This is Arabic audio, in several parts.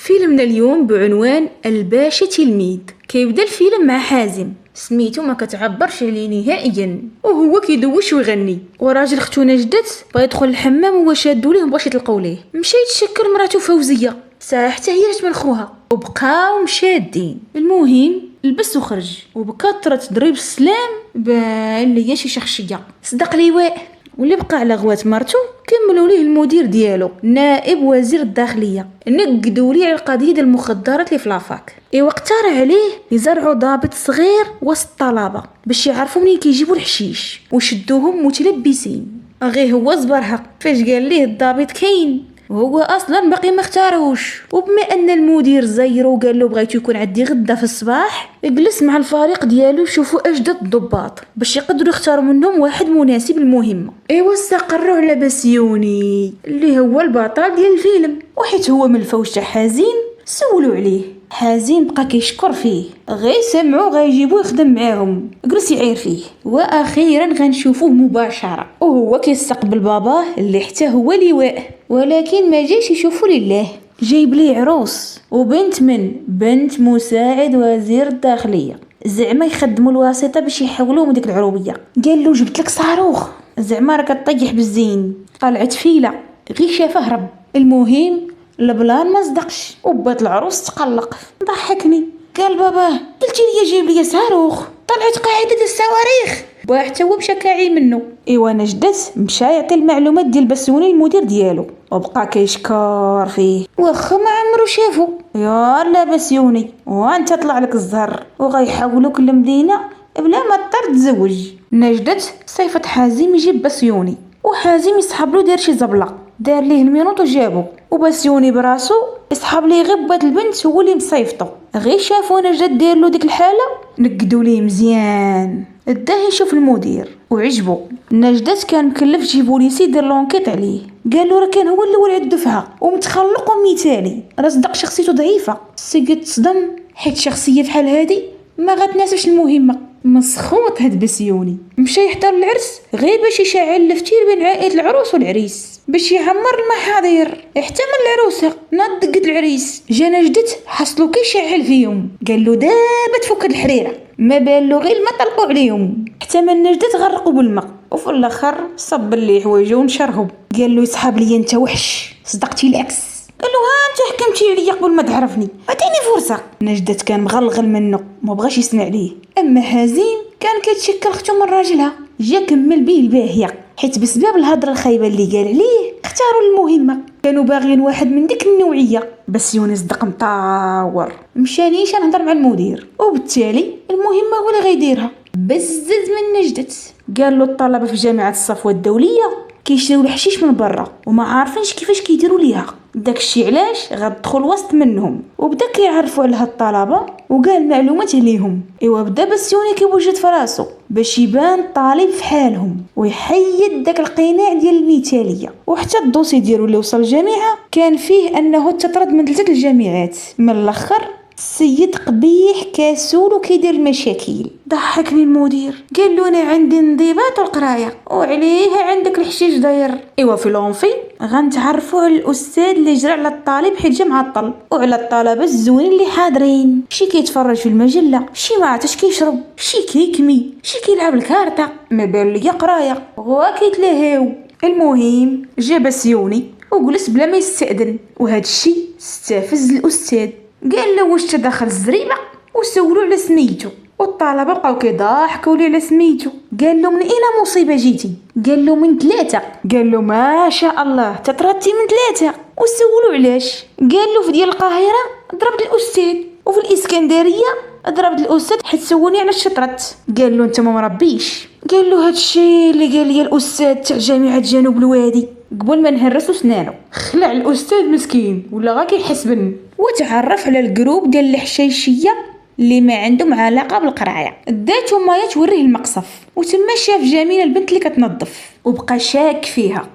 فيلمنا اليوم بعنوان الباشا تلميذ. كيبدا الفيلم مع حازم سميتو ما كتعبرش عليه نهائيا، وهو كيدوش ويغني، وراجل ختو نجدت بغا يدخل الحمام وهو شادو ليه مبغاش يطلقوا ليه. مشى يتشكر مراتو فوزيه ساعه حتى هي جات من خوها وبقاو مشادين. المهم لبس وخرج وبكثرة تضريب السلام بان ليا شي شخصيه صدق لواء. واللي بقى على غوات مرتو كملوا ليه المدير ديالو نائب وزير الداخليه، نقدوا ليه على القضيه ديال المخدرات اللي في لافاك. اقترح عليه يزرعوا ضابط صغير وسط الطلبه باش يعرفوا منين كيجيبوا الحشيش وشدوهم متلبسين. غير هو زبرها فاش قال ليه الضابط كاين وهو اصلا باقي ما اختاروش. وبما ان المدير زيرو وقال له بغيتو يكون عندي غدا في الصباح، جلس مع الفريق ديالو يشوفوا اجدد الضباط باش يقدروا يختاروا منهم واحد مناسب للمهمه. استقروا على بسيوني اللي هو البطل ديال الفيلم، وحيت هو من الفوج تاع حزين سولوا عليه. حزين بقى كيشكر فيه، غير سمعوا غيجيبوه يخدم معاهم، جلس يعير فيه. واخيرا غنشوفوه مباشره وهو كيستقبل باباه اللي حتى هو لواء، ولكن ما جاش يشوفوا لله، جايب ليه عروس وبنت من بنت مساعد وزير الداخليه، زعما يخدموا الواسطه باش يحولوا من ديك العروبيه. قال له جبت لك صاروخ زعما راك طيح بالزين. طلعت فيله غير شافه هرب. المهم البلان ما صدقش وبات العروس تقلق. ضحكني قال بابا قلتي لي جيب لي صاروخ، طلعت قاعده الصواريخ حتى هو مشى كاعي منه. نجدت مشى يعطي المعلومات ديال بسوني المدير ديالو وبقى كيشكر فيه واخا ما عمرو شافو. يلا بسيوني وانت طلع لك الزهر وغيحولوك للمدينه بلا ما تضطر تزوج. نجدت صيفه حازم يجيب بسيوني، وحازم يسحب له دار شي زبله، دار ليه المينوط وجابو، وبسيوني براسو يسحب ليه غبات البنت هو اللي مصيفطو. غير شافو نجد دير له ديك الحاله نقدوا ليه مزيان. داه يشوف المدير وعجبو. نجدت كان مكلف شي بوليسي يدير لونكيط عليه، قال له راه كان هو الاول على الدفعه ومتخلق ومثالي، راه صدق شخصيته ضعيفه. السيد تصدم حيت شخصيه بحال هادي ما غتناسبش المهمه. مسخوط هاد بسيوني مشى يحضر العرس غير باش يشعل الفتيل بين عائله العروس والعريس باش يعمر المحاضر. احتمل العروسه ناض دقت العريس، جا نجدت حصلو كيشعل فيهم، قال له دابا تفك الحريره، ما بان له غير الماء طلقوا عليهم. احتمل نجدت غرقوا بالماء وفي الاخر صب ليه حوايجه ونشرهم. قال له يسحب لي انت وحش صدقتي العكس. قال له ها انت حكمتي عليا قبل ما تعرفني، عطيني فرصه. نجدت كان مغلغل منه ما بغاش يسمع ليه. اما حزين كان كيتشكل اختو من راجلها، جا كمل بيه الباهيه حيت بسبب الهضره الخايبه اللي قال عليه اختاروا المهمه. كانوا باغيين واحد من ديك النوعيه، بس يونس صدق مطاور مشانيش نهضر مع المدير، وبالتالي المهمه هو اللي غيديرها. بزز من نجدت. قال له الطلبه في جامعه الصفوه الدوليه كيشريو الحشيش من برا وما عارفينش كيفاش كيديروا ليها، داكشي علاش غتدخل وسط منهم. وبدا كيعرفوا على هاد الطلبه وقال معلومات عليهم. بدا بسيوني كيوجد في راسو باش يبان طالب في حالهم ويحيد داك القناع ديال المثاليه. وحتى الدوسي ديالو اللي وصل الجامعه كان فيه انه تطرد من 3 الجامعات. من الاخر السيد قبيح كاسول وكيدير المشاكل. ضحكني المدير قال له انا عندي انضباط والقرايه وعليه عندك الحشيش داير. في لونفي غنتعرفوا على الاستاذ اللي جرى على الطالب حيت جا معطل، وعلى الطلبه الزوين اللي حاضرين، شي كيتفرج في المجله، شي ما عرفتش كيشرب، شي كيكمي، شي كيلعب الكارطه، ما بان ليا قرايه هو كيتلهاو. المهم جا بسيوني وجلس بلا ما يستأذن، وهذا الشيء استفز الاستاذ. قال له واش تدخل الزريبه وسولوا على سميتو، والطلبه بقاو كيضحكوا ليه على سميتو. قال له من اين مصيبه جيتي؟ قال له من 3. قال له ما شاء الله تطردتي من 3. وسولوا علاش؟ قال له في ديال القاهره ضربت الاستاذ، وفي الاسكندريه ضربت الاستاذ حيت سولني على الشطرت. قال له انت ما مربيش. قال له هادشي اللي قال لي الاستاذ تاع جامعه جنوب الوادي. قبل ما نهرسوا سنانو خلع الاستاذ مسكين ولا غا كيحسبن، وتعرف على الجروب ديال الحشيشيه اللي ما عندهم علاقه بالقرايه. داتو مايا توريه المقصف وتما شاف جميله البنت اللي كتنظف وبقى شاك فيها.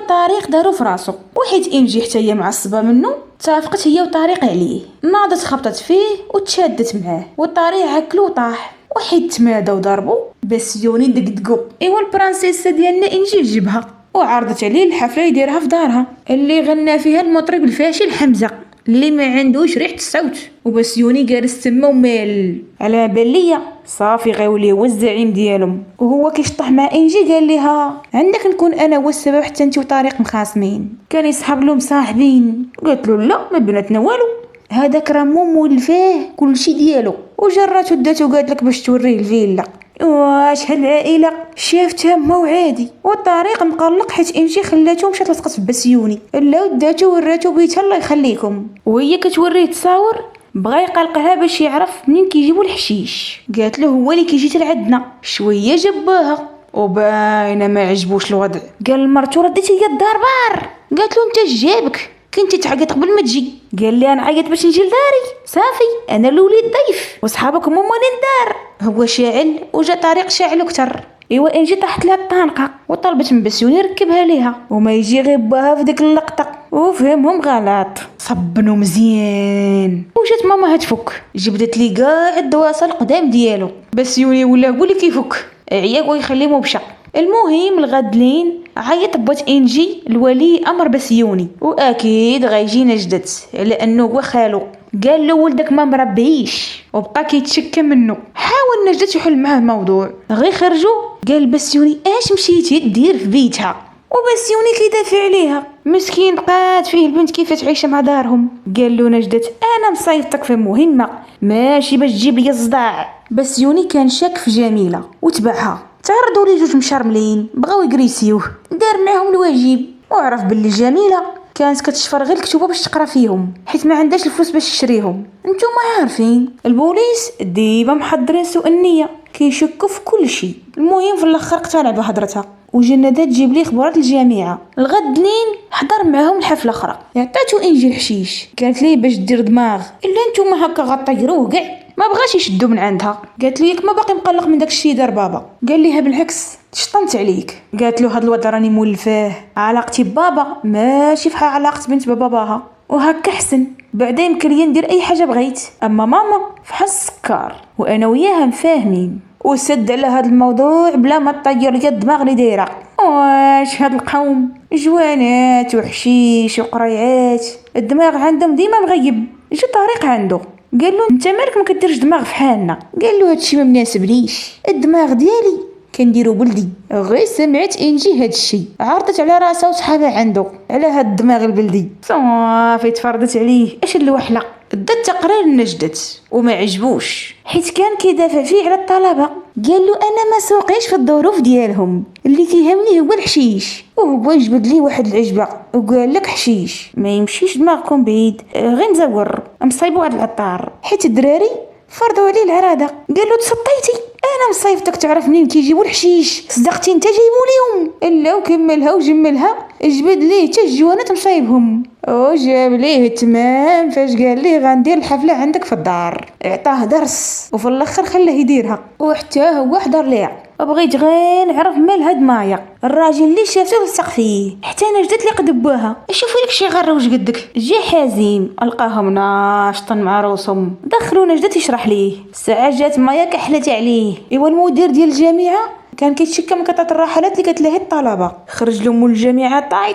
طريق دارو في راسو، وحيت انجي حتى هي معصبه منه تافقت هي وطريق عليه، ناضت خبطت فيه وتشادت معاه، والطريق عكلو وطاح. وحيد تمادى وضربو بس يوني دقدقو. البرانسيسه ديالنا انجي جبها وعرضت عليه الحفله يديرها في دارها اللي غنى فيها المطرب الفاشل حمزه. اللي ما عندوش ريحه الصوت. وبسيوني جالس تما ومال على باليا صافي غيولي هو الزعيم ديالهم. وهو كيشطح مع انجي قال لها عندك نكون انا هو السبب حتى انت وطارق مخاصمين. كان يسحب لهم صاحبين. قالت له لا ما بيناتنا والو، هذاك راه مولفاه كلشي ديالو. وجراتو داتو قالت لك باش توريه الفيلا. واش هاد العائله شافتها ما وعادي. والطريق مقلق حيت انجي خلاتو مشات لصقت في بسيوني. لا وداتو وراتو بيتها الله يخليكم. وهي كتوريه تصاور بغا يقلقها باش يعرف منين كيجيبوا الحشيش. قالت له هو اللي كيجي لعندنا شويه جباها وباينه ما عجبوش الوضع. قال لمرتو رديتي ليا الدار بار. قالت له انت جابك كنتي تعيط قبل ما تجي. قال لي انا عيط باش نجي لداري صافي انا الوليد ضيف وصحابك هما مالين الدار. هو شاعل وجا طريق شاعل اكثر. ايوا انجي طاحت لها الطانقه وطلبت من بسيوني يركبها ليها وما يجي غير باها في ديك اللقطه وفهمهم غلط. صبنو مزيان وجات ماما تفك جبدت لي كاع الدواسه القدام ديالو. بسيوني ولا هو اللي كيفك عياك ويخليه مبشع. المهم الغدلين عيط بوات انجي الولي امر بسيوني واكيد غيجينا جدد على انه هو خالو. قال له ولدك ما مربيش وبقى كيتشكى منه. حاول نجدت يحل معاه الموضوع. غير خرجوا قال بسيوني اش مشيتي دير في بيتها. وبسيوني كيدافع عليها مسكين بقات فيه البنت كيف تعيش مع دارهم. قال له نجدت انا مصيفطك في مهمه ماشي باش تجيب لي الصداع. بسيوني كان شاك في جميله وتبعها. تعرضوا لي جوج مشرملين بغاو يغريسيوه. دار معاهم الواجب وعرف باللي جميله كانت كتشفر غير الكتوبه باش تقرا فيهم حيت ما عندهاش الفلوس باش تشريهم. نتوما عارفين البوليس ديما محضرين سوء النيه كيشكوا في كل شيء. المهم في الاخر اقتنع بهضرتها وجندات تجيب لي خبرات الجامعه. الغد لين حضر معاهم الحفله اخرى. عطاتو انجي الحشيش قالت ليه باش دير دماغ الا نتوما هكا غطيروه كاع. ما بغاش يشدو من عندها. قالت له ياك ما باقي مقلق من داك الشيء دار بابا. قال ليها بالعكس تشطنت عليك. قالت له هاد الوضع راني مولفاه علاقتي ببابا ماشي فحال علاقه بنت بباباها وهكا حسن بعدا يمكن لي ندير اي حاجه بغيت. اما ماما فحال السكر وانا وياها مفاهمين. وسد على هذا الموضوع بلا ما تطير ليا الدماغ اللي دايره. واش هاد القوم جوانات وحشيش وقريعات الدماغ عندهم ديما مغيب. جا طريق عنده قال له انت مالك ما كديرش دماغ في حالنا. قال له هادشي ما مناسبنيش الدماغ ديالي كنديرو بلدي. غير سمعت انجي هادشي عرضت على راسها وصحابها عنده على هاد الدماغ البلدي صافي تفرضت عليه. اش الوحله دا التقرير نجدت وما عجبوش حيت كان كيدافع فيه على الطلبه. قال له انا ما سوقيش في الظروف ديالهم اللي كيهمني هو الحشيش. وهو يجبد لي واحد العجبه وقال لك حشيش ما يمشيش دماغكم بعيد غير نزور مصايبوا هاد العطار حيت الدراري فرضوا عليه العراده. قال له تسطيتي انا مصايفتك تعرف منين كيجيبوا الحشيش صدقتي انت جايبوا ليهم. الا وكملها وجملها جبد ليه حتى الجوانات مصايبهم وجاب ليه تمام فاش قال ليه غندير الحفله عندك في الدار. عطاه درس وفي الاخر خلاه يديرها وحتى هو حضر ليها. بغيت غير نعرف مال هاد مايا الراجل اللي شافته لصق فيه حتى انا جدت لي قدبوها. شوفوا لك شي غروج قدك. جا حازم القاهم ناشطن مع روسهم دخلونا جدت يشرح ليه. الساعه جات مايا كحلت عليه. ايوا المدير ديال الجامعه كان كيتشكى من قطعه الرحلات اللي كتلهي الطلبه. خرج له مول الجامعه طاي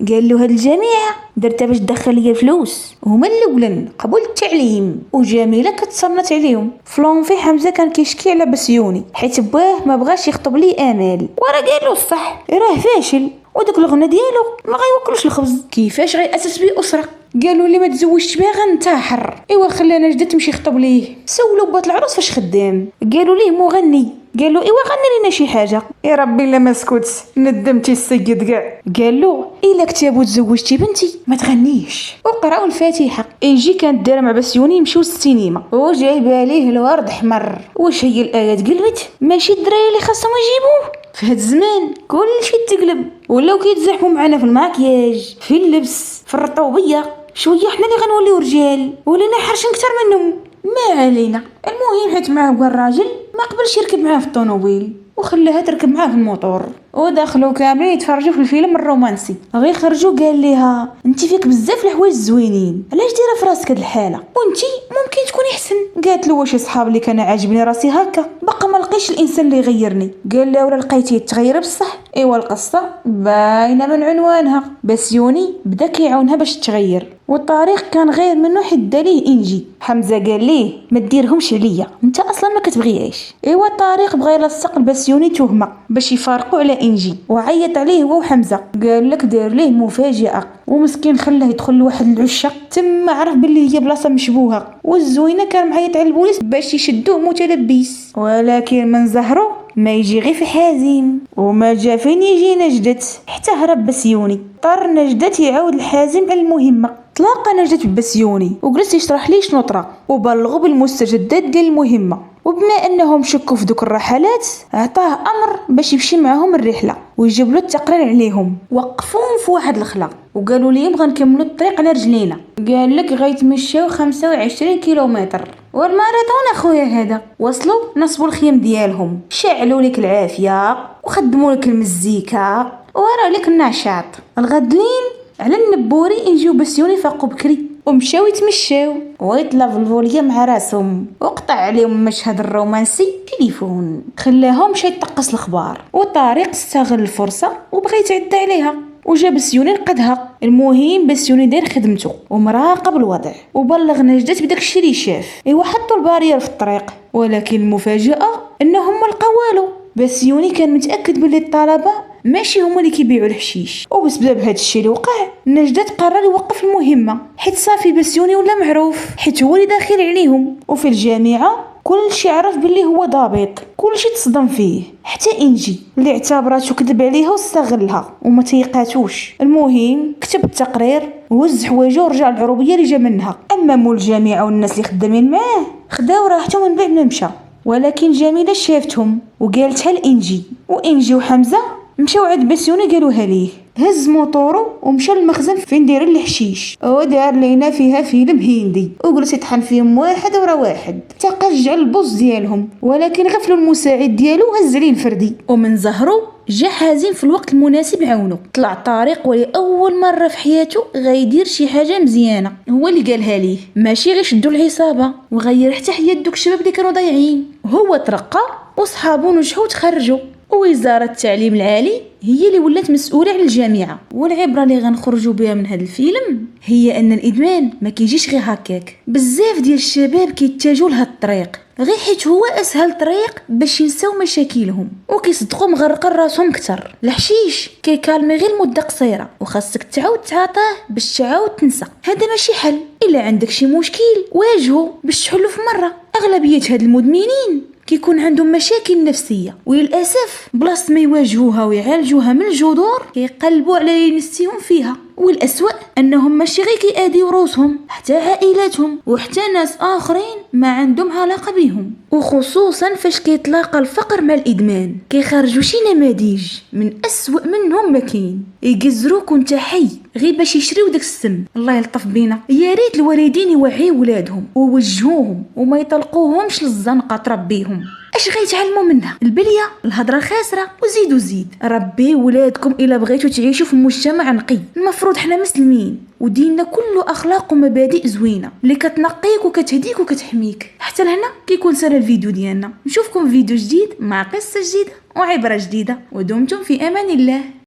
قال له هاد الجامعه درتها باش تدخل ليا الفلوس هما الاولين قبول التعليم. وجميله كتصنت عليهم. فلونفي حمزه كان كيشكي على بسيوني حيت باه ما بغاش يخطب ليه امال ورا قال له الصح راه فاشل وداك الغنى ديالو ما غيوكلوش الخبز كيفاش غيأسس بيه اسره. قالوا لي ما تزوجتش بها غنتحر. ايوا خلانا جدة تمشي يخطب ليه. سولوا بات العروس فاش خدام. قالوا ليه مغني. قالوا ايوا غني لنا شي حاجه. يا ربي لا ما سكت ندمتي السيد كاع. قال له الا كتابو تزوجتي بنتي ما تغنيش وقراو الفاتحه. انجي كانت دايره مع بسيوني يمشيو للسينما وجايبه ليه الورد احمر. واش هي الايات قلبت ماشي الدراري اللي خاصهم يجيبوه في هاد الزمان كلشي تقلب ولاو كيتزاحموا معنا في الماكياج في اللبس في الرطوبيه. شويه حنا اللي غنوليو رجال ولينا حرشين اكثر منهم. ما علينا. المهم حيت معاه هو الراجل ما قبلش يركب معاه في الطوموبيل وخلاها تركب معاه في الموطور ودخلوا كاملين يتفرجوا في الفيلم الرومانسي. غير خرجوا قال ليها انت فيك بزاف الحوايج زوينين علاش دايره في راسك هاد الحاله وانت ممكن تكوني احسن. قالت له واش صحاب اللي كان عاجبني راسي هكا باقا ما لقيتش الانسان اللي يغيرني. قال لها ولا لقيتيه تغيري بصح ايوا القصه باينه من عنوانها. بسيوني بدا كيعاونها باش تغير، والطريق كان غير منه حد ليه انجي. حمزه قال ليه ما ديرهمش عليا، انت اصلا ما كتبغيهاش. ايوا الطريق بغى يلصق لبسيوني تهمه باش يفارقوا على انجي، وعيط عليه هو وحمزه. قال لك دار ليه مفاجاه، ومسكين خلاه يدخل لواحد العشه تما عرف باللي هي بلاصه مشبوهه. والزوينه كان معيط على البوليس باش يشدوه متلبس، ولكن من زهرو ما يجي غير في حازم، وما جا فين يجي نجدت حتى هرب بسيوني. اضطر نجدت يعاود الحازم على المهمه. تلاقى نجدت ببسيوني وجلس يشرح ليه شنو طرا، وبلغوا بالمستجدات ديال المهمه. وبما انهم شكوا في دوك الرحلات عطاه امر باش يمشي معاهم الرحله ويجيب له التقرير عليهم. وقفوهم في واحد الخلا وقالوا لي بغا نكملوا الطريق على رجلينا. قال لك غيتمشاو 25 كيلومتر. والماراثون اخويا هذا وصلوا نصبوا الخيم ديالهم، شعلوا لك العافيه وخدموا لك المزيكا ورا لك النشاط. الغدلين على النبوري يجيو بسيوني فاقوا بكري ومشاو يتمشاو ويطلع في الفوليا مع راسهم، وقطع عليهم مشهد الرومانسي تليفون خلاهم مشى يتقص الاخبار. والطريق استغل الفرصه وبغى يتعدى عليها وجا بسيوني نقدها. المهم بسيوني داير خدمته ومراقب الوضع وبلغ نجدت بداك الشيء اللي شاف. ايوا حطوا البارير في الطريق، ولكن المفاجاه انهم ما لقاو والو. بسيوني كان متاكد بلي الطلبه ماشي هما اللي كيبيعوا الحشيش، وبسبب هذا الشيء اللي وقع نجدت قرر يوقف المهمه، حيت صافي بسيوني ولا معروف، حيت هو اللي داخل عليهم. وفي الجامعه كل شيء عرف باللي هو ضابط، كل شيء تصدم فيه، حتى انجي اللي اعتبراتو كذب عليها واستغلها وما تيقاتوش. المهم كتب التقرير وهز حوايجو ورجع للعروبيه اللي جا منها. اما مول الجامعه والناس اللي خدامين معاه خداو راحتهم من بعد ما مشى. ولكن جميله شافتهم وقالتها لانجي، وانجي وحمزه مشاو عند بسيوني قالوها ليه. هز موطورو ومشى للمخزن فين داير الحشيش، ودار لينا فيها فيلم هندي وجلس يطحن فيهم واحد ورا واحد تقجع البوز ديالهم. ولكن غفلوا المساعد ديالو وهز عليه الفردي. ومن زهرو جا حازم في الوقت المناسب يعاونو. طلع طارق ولأول مره في حياته غيدير شي حاجه مزيانه، هو اللي قالها ليه، ماشي غير شدوا العصابه وغير حتى حياه دوك الشباب اللي كانوا ضايعين. هو ترقى وصحابو نجحوا وتخرجوا، ووزاره التعليم العالي هي اللي ولات مسؤوله على الجامعه. والعبره اللي غنخرجوا بها من هذا الفيلم هي ان الادمان ما كيجيش غير هكاك. بزاف ديال الشباب كيتجهوا لهاد الطريق غير حيت هو اسهل طريق باش ينساو مشاكلهم، وكيصدقوا مغرقين راسهم كتر. الحشيش كيكالمي غير مده قصيره، وخاصك تعاود تعاطاه باش تعاود تنسى. هذا ماشي حل. الا عندك شي مشكل واجهه باش تحلو في مره. اغلبيه هاد المدمنين كيكون عندهم مشاكل نفسيه، وللاسف بلاصه ما يواجهوها ويعالجوها من الجذور كيقلبوا على ينسيهم فيها. والأسوأ انهم ماشي غير كيأذيو روسهم، حتى عائلاتهم وحتى ناس اخرين ما عندهم علاقه بهم. وخصوصا فاش كيتلاقى الفقر مع الادمان كيخرجوا شي نماذج من أسوأ منهم ما كاين، يجزروك وانت حي غير باش يشريو داك السم. الله يلطف بينا. يا ريت الوالدين يوعيو ولادهم ووجهوهم وما يطلقوهمش للزنقه تربيهم. اش غيتعلموا منها؟ البليه، الهضره خاسره، وزيدوا زيد. ربي ولادكم الا بغيتوا تعيشوا في مجتمع نقي. المفروض حنا مسلمين وديننا كله اخلاق ومبادئ زوينه اللي كتنقيك وكتهديك وكتحميك. حتى لهنا كيكون سال الفيديو ديالنا. نشوفكم في فيديو جديد مع قصه جديده وعبره جديده، ودمتم في امان الله.